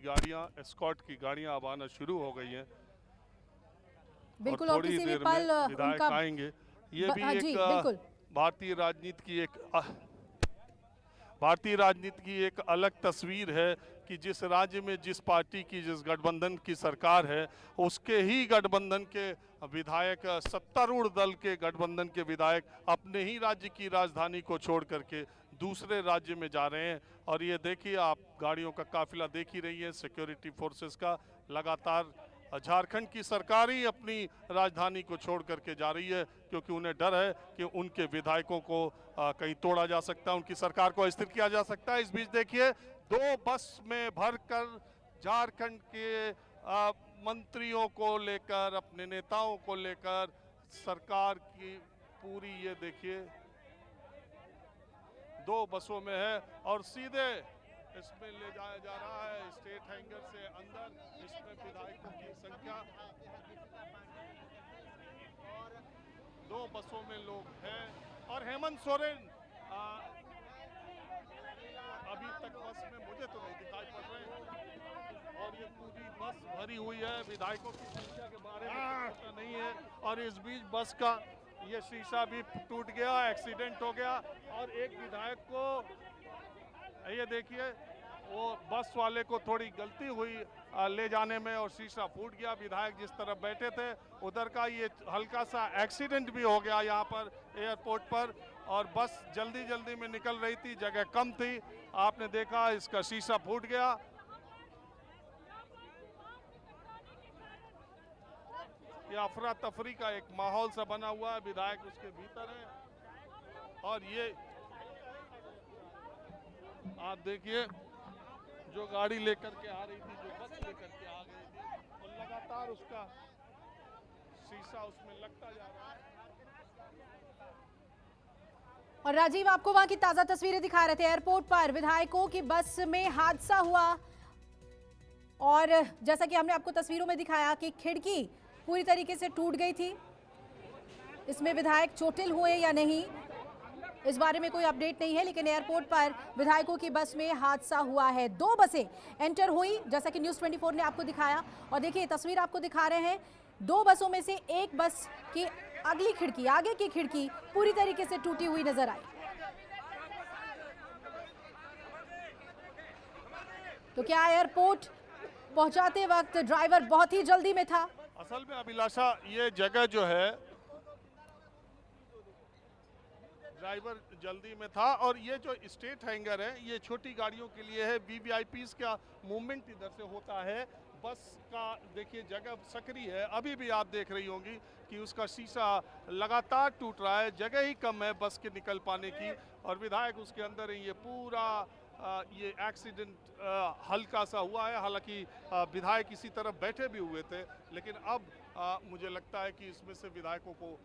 गाड़ियां, एस्कॉर्ट की गाड़ियां अब आना शुरू हो गई हैं। बिल्कुल, और और थोड़ी किसी भी देर पल में विधायक उनका आएंगे। ये भी हाँ एक जी बिल्कुल। भारतीय राजनीति की भारतीय राजनीति की एक अलग तस्वीर है कि जिस राज्य में जिस पार्टी की, जिस गठबंधन की सरकार है, उसके ही गठबंधन के विधायक, सत्तारूढ़ दल के गठबंधन के विधायक अपने ही राज्य की राजधानी को छोड़ करके दूसरे राज्य में जा रहे हैं। और ये देखिए, आप गाड़ियों का काफिला देख ही रही है, सिक्योरिटी फोर्सेस का लगातार। झारखंड की सरकार ही अपनी राजधानी को छोड़ करके जा रही है, क्योंकि उन्हें डर है कि उनके विधायकों को कहीं तोड़ा जा सकता है, उनकी सरकार को अस्थिर किया जा सकता है। इस बीच देखिए, 2 बस में भरकर झारखंड के मंत्रियों को लेकर, अपने नेताओं को लेकर सरकार की पूरी, ये देखिए 2 बसों में है और सीधे इसमें ले जाया जा रहा है स्टेट हैंगर से अंदर। इसमें विधायकों की संख्या 2 बसों में लोग हैं और हेमंत सोरेन अभी तक बस में मुझे तो नहीं दिखाई पड़ रहे। और ये पूरी बस भरी हुई है, विधायकों की संख्या के बारे में पता नहीं है। और इस बीच बस का ये शीशा भी टूट गया, एक्सीडेंट हो गया और एक विधायक को, ये देखिए, वो बस वाले को थोड़ी गलती हुई ले जाने में और शीशा फूट गया। विधायक जिस तरफ बैठे थे उधर का ये हल्का सा एक्सीडेंट भी हो गया यहाँ पर एयरपोर्ट पर। और बस जल्दी जल्दी में निकल रही थी, जगह कम थी, आपने देखा इसका शीशा फूट गया। ये अफरा तफरी का एक माहौल सा बना हुआ है, विधायक उसके भीतर है। और ये आप देखिए, जो गाड़ी लेकर के आ रही थी, जो बस लेकर के आ गई थी, और लगातार उसका शीशा उसमें लगता जा रहा है। और राजीव आपको वहां की ताजा तस्वीरें दिखा रहे थे, एयरपोर्ट पर विधायकों की बस में हादसा हुआ और जैसा कि हमने आपको तस्वीरों में दिखाया कि खिड़की पूरी तरीके से टूट गई थी। इसमें विधायक चोटिल हुए या नहीं, इस बारे में कोई अपडेट नहीं है, लेकिन एयरपोर्ट पर विधायकों की बस में हादसा हुआ है। 2 बसें एंटर हुई, जैसा कि न्यूज़ 24 ने आपको दिखाया। और देखिए, तस्वीर आपको दिखा रहे हैं, 2 बसों में से एक बस की अगली खिड़की, आगे की खिड़की पूरी तरीके से टूटी हुई नजर आई। तो क्या एयरपोर्ट पहुंचाते वक्त ड्राइवर बहुत ही जल्दी में था? असल में अभिलाषा, ये जगह जो है, ड्राइवर जल्दी में था। और ये जो स्टेट हैंगर है, ये छोटी गाड़ियों के लिए है, वीवीआईपीज़ का मूवमेंट इधर से होता है। बस का देखिए जगह सक्रिय है, अभी भी आप देख रही होंगी कि उसका शीशा लगातार टूट रहा है, जगह ही कम है बस के निकल पाने की। और विधायक उसके अंदर है। ये पूरा ये एक्सीडेंट हल्का सा हुआ है, हालांकि विधायक इसी तरफ बैठे भी हुए थे, लेकिन अब मुझे लगता है कि इसमें से विधायकों को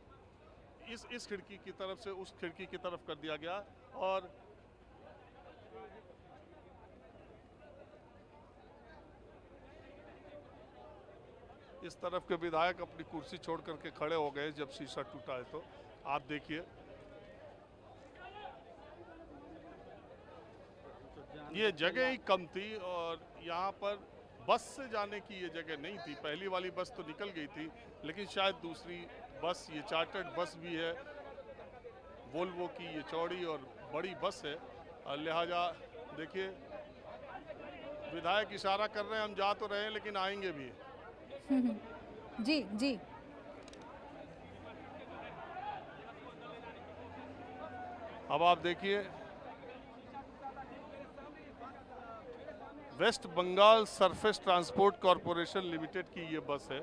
इस खिड़की की तरफ से उस खिड़की की तरफ कर दिया गया। और इस तरफ के विधायक अपनी कुर्सी छोड़ करके खड़े हो गए जब शीशा टूटा है। तो आप देखिए, ये जगह ही कम थी और यहाँ पर बस से जाने की ये जगह नहीं थी। पहली वाली बस तो निकल गई थी, लेकिन शायद दूसरी बस, ये चार्टर्ड बस भी है, वोल्वो की ये चौड़ी और बड़ी बस है, लिहाजा देखिए विधायक इशारा कर रहे हैं, हम जा तो रहे हैं लेकिन आएंगे भी। जी जी। अब आप देखिए, west Bengal surface transport corporation limited की ये बस है।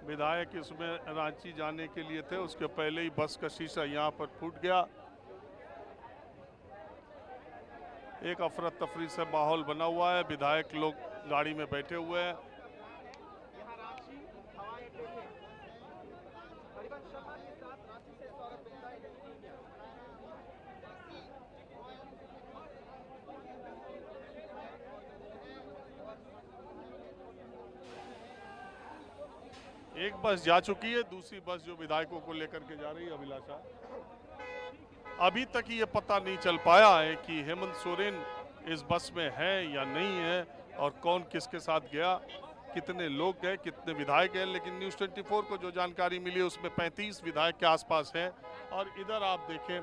विधायक इसमें रांची जाने के लिए थे, उसके पहले ही बस का शीशा यहाँ पर फूट गया। एक अफरा तफरी से माहौल बना हुआ है, विधायक लोग गाड़ी में बैठे हुए हैं। एक बस जा चुकी है, दूसरी बस जो विधायकों को लेकर के जा रही है अभिलाषा। अभी तक ये पता नहीं चल पाया है कि हेमंत सोरेन इस बस में है या नहीं है और कौन किसके साथ गया, कितने लोग गए, कितने विधायक गए। लेकिन न्यूज़ 24 को जो जानकारी मिली उसमें 35 विधायक के आसपास है। और इधर आप देखें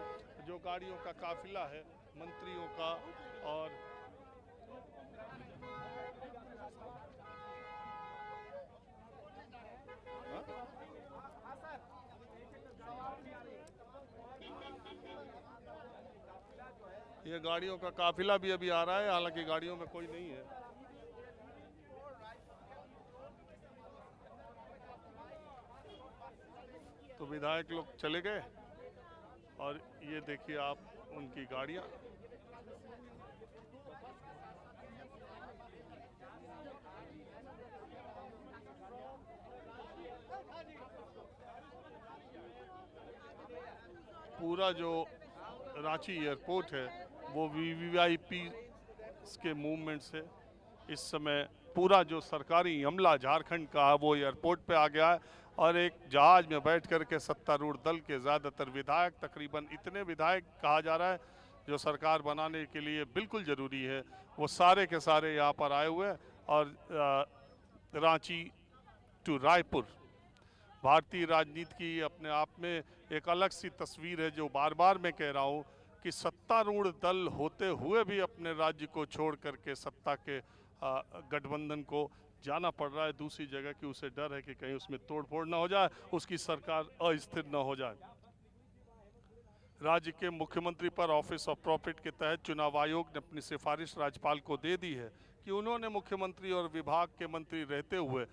जो गाड़ियों का काफिला है मंत्रियों का, और ये गाड़ियों का काफिला भी अभी आ रहा है, हालांकि गाड़ियों में कोई नहीं है। तो विधायक लोग चले गए और ये देखिए आप उनकी गाड़ियां। पूरा जो रांची एयरपोर्ट है वो वीवीआईपी के मूवमेंट से इस समय पूरा जो सरकारी अमला झारखंड का है वो एयरपोर्ट पे आ गया है। और एक जहाज में बैठ कर के सत्तारूढ़ दल के ज़्यादातर विधायक, तकरीबन इतने विधायक कहा जा रहा है जो सरकार बनाने के लिए बिल्कुल ज़रूरी है, वो सारे के सारे यहाँ पर आए हुए हैं। और रांची टू रायपुर भारतीय राजनीति की अपने आप में एक अलग सी तस्वीर है, जो बार बार मैं कह रहा हूँ कि सत्तारूढ़ दल होते हुए भी अपने राज्य को छोड़ करके सत्ता के गठबंधन को जाना पड़ रहा है दूसरी जगह की। उसे डर है कि कहीं उसमें तोड़फोड़ ना हो जाए, उसकी सरकार अस्थिर ना हो जाए। राज्य के मुख्यमंत्री पर ऑफिस ऑफ प्रॉफिट के तहत चुनाव आयोग ने अपनी सिफारिश राज्यपाल को दे दी है कि उन्होंने मुख्यमंत्री और विभाग के मंत्री रहते हुए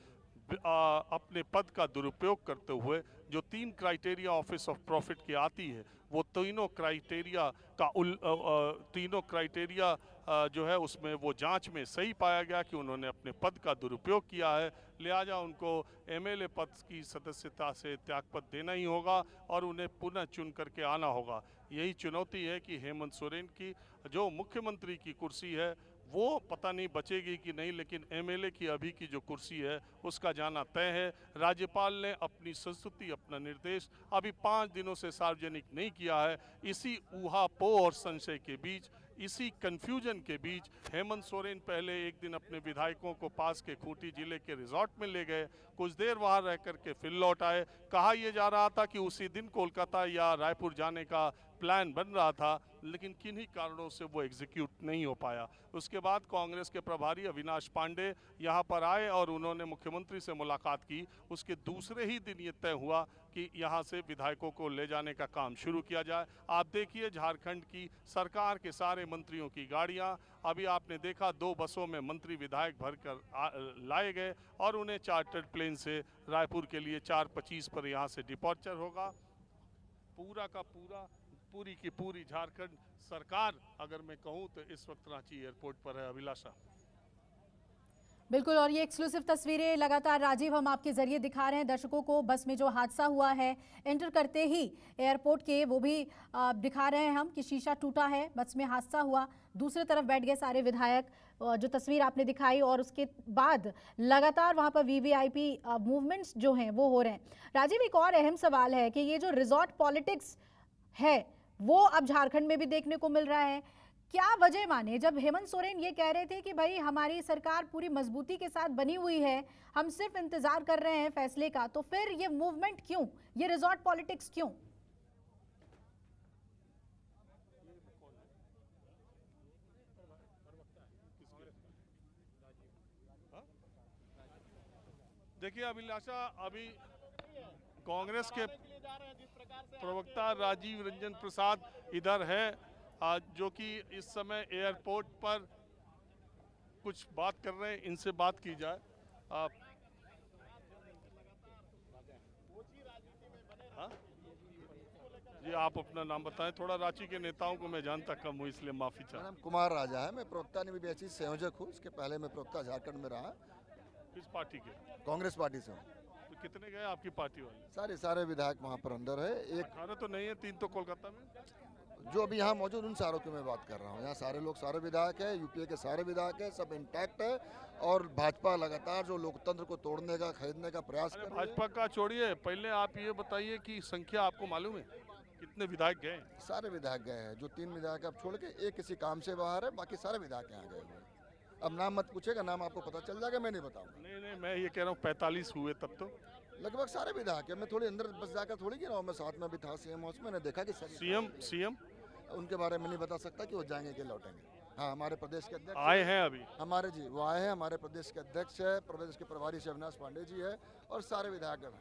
अपने पद का दुरुपयोग करते हुए जो 3 क्राइटेरिया ऑफिस ऑफ प्रॉफिट की आती है वो तीनों क्राइटेरिया जो है उसमें वो जांच में सही पाया गया कि उन्होंने अपने पद का दुरुपयोग किया है। लिहाजा उनको एमएलए पद की सदस्यता से त्यागपत्र देना ही होगा और उन्हें पुनः चुन करके आना होगा। यही चुनौती है कि हेमंत सोरेन की जो मुख्यमंत्री की कुर्सी है वो पता नहीं बचेगी कि नहीं, लेकिन एमएलए की अभी की जो कुर्सी है उसका जाना तय है। राज्यपाल ने अपनी संस्तुति, अपना निर्देश अभी 5 दिनों से सार्वजनिक नहीं किया है। इसी ऊहापोह और संशय के बीच, इसी कंफ्यूजन के बीच हेमंत सोरेन पहले एक दिन अपने विधायकों को पास के खूंटी जिले के रिजॉर्ट में ले गए, कुछ देर वहां रह करके फिर लौट आए। कहा यह जा रहा था कि उसी दिन कोलकाता या रायपुर जाने का प्लान बन रहा था, लेकिन किन्हीं कारणों से वो एग्जीक्यूट नहीं हो पाया। उसके बाद कांग्रेस के प्रभारी अविनाश पांडे यहाँ पर आए और उन्होंने मुख्यमंत्री से मुलाकात की। उसके दूसरे ही दिन ये तय हुआ कि यहाँ से विधायकों को ले जाने का काम शुरू किया जाए। आप देखिए झारखंड की सरकार के सारे मंत्रियों की गाड़ियाँ, अभी आपने देखा 2 बसों में मंत्री विधायक भरकर लाए गए और उन्हें चार्टर्ड प्लेन से रायपुर के लिए 4:25 पर यहाँ से डिपार्चर होगा। पूरा का पूरी की पूरी झारखंड सरकार अगर मैं कहूं तो इस वक्त रांची एयरपोर्ट पर है। अभिलाषा। बिल्कुल, और ये एक्सक्लूसिव तस्वीरें लगातार राजीव हम आपके जरिए दिखा रहे हैं दर्शकों को। बस में जो हादसा हुआ है एंटर करते ही एयरपोर्ट के, वो भी दिखा रहे हैं हम कि शीशा टूटा है, बस में हादसा हुआ, दूसरी तरफ बैठ गए सारे विधायक, जो तस्वीर आपने दिखाई। और उसके बाद लगातार वहां पर वीवीआईपी मूवमेंट्स जो हैं वो हो रहे हैं। राजीव, एक और अहम सवाल है कि ये जो रिजॉर्ट पॉलिटिक्स है वो अब झारखंड में भी देखने को मिल रहा है। क्या वजह माने, जब हेमंत सोरेन ये कह रहे थे कि भाई हमारी सरकार पूरी मजबूती के साथ बनी हुई है, हम सिर्फ इंतजार कर रहे हैं फैसले का, तो फिर ये मूवमेंट क्यों, ये रिजॉर्ट पॉलिटिक्स क्यों? देखिए अभिलाषा, अभी कांग्रेस के प्रवक्ता राजीव रंजन प्रसाद इधर है, जो कि इस समय एयरपोर्ट पर कुछ बात कर रहे हैं, इनसे बात की जाए। जी आप अपना नाम बताएं थोड़ा। रांची के नेताओं को मैं जानता कम हूँ इसलिए माफी चाहता हूँ। कुमार राजा है, मैं प्रवक्ता निविदा संयोजक हूँ। इसके पहले मैं प्रवक्ता झारखंड में रहा। किस पार्टी के? कांग्रेस पार्टी से हूँ। तो कितने गए आपकी पार्टी वाले? सारे विधायक वहाँ पर अंदर है। एक खाना तो नहीं है, 3 तो कोलकाता में। जो अभी यहाँ मौजूद उन सारों की मैं बात कर रहा हूँ। यहाँ सारे लोग, सारे विधायक है, यूपीए के सारे विधायक है, सब इंटैक्ट है। और भाजपा लगातार जो लोकतंत्र को तोड़ने का, खरीदने का प्रयास कर रही है। भाजपा का छोड़िए, पहले आप ये बताइए कि संख्या आपको मालूम है? कितने विधायक गए? सारे विधायक गए हैं, जो 3 विधायक अब छोड़ के एक किसी काम से बाहर है, बाकी सारे विधायक यहाँ गए हुए हैं। अब नाम मत पूछेगा, नाम आपको पता चल जाएगा, मैं नहीं बताऊंगा। नहीं, मैं ये कह रहा हूँ 45 हुए तब तो। लगभग सारे विधायक है, मैं थोड़ी अंदर बस जाकर थोड़ी गिरा हूँ, मैं साथ में भी था सीएम हाउस में, मैंने देखा कि सीएम उनके बारे में नहीं बता सकता कि वो जाएंगे कि लौटेंगे। हाँ, हमारे प्रदेश के अध्यक्ष आए हैं अभी? हमारे जी वो आए हैं, हमारे प्रदेश के अध्यक्ष है, प्रदेश के प्रभारी से अविनाश पांडे जी है और सारे विधायक हैं।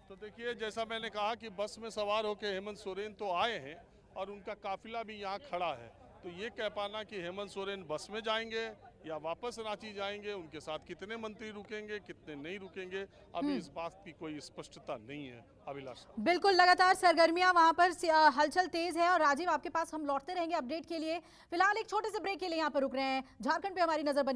तो देखिए, जैसा मैंने कहा कि बस में सवार होकर हेमंत सोरेन तो आए हैं और उनका काफिला भी यहाँ खड़ा है। तो ये कह पाना कि हेमंत सोरेन बस में जाएंगे या वापस रांची जाएंगे, उनके साथ कितने मंत्री रुकेंगे, कितने नहीं रुकेंगे, अभी इस बात की कोई स्पष्टता नहीं है। अभिलाषा, बिल्कुल, लगातार सरगर्मियां वहां पर हलचल तेज है और राजीव आपके पास हम लौटते रहेंगे अपडेट के लिए। फिलहाल एक छोटे से ब्रेक के लिए यहाँ पर रुक रहे हैं। झारखंड पे हमारी नजर बनी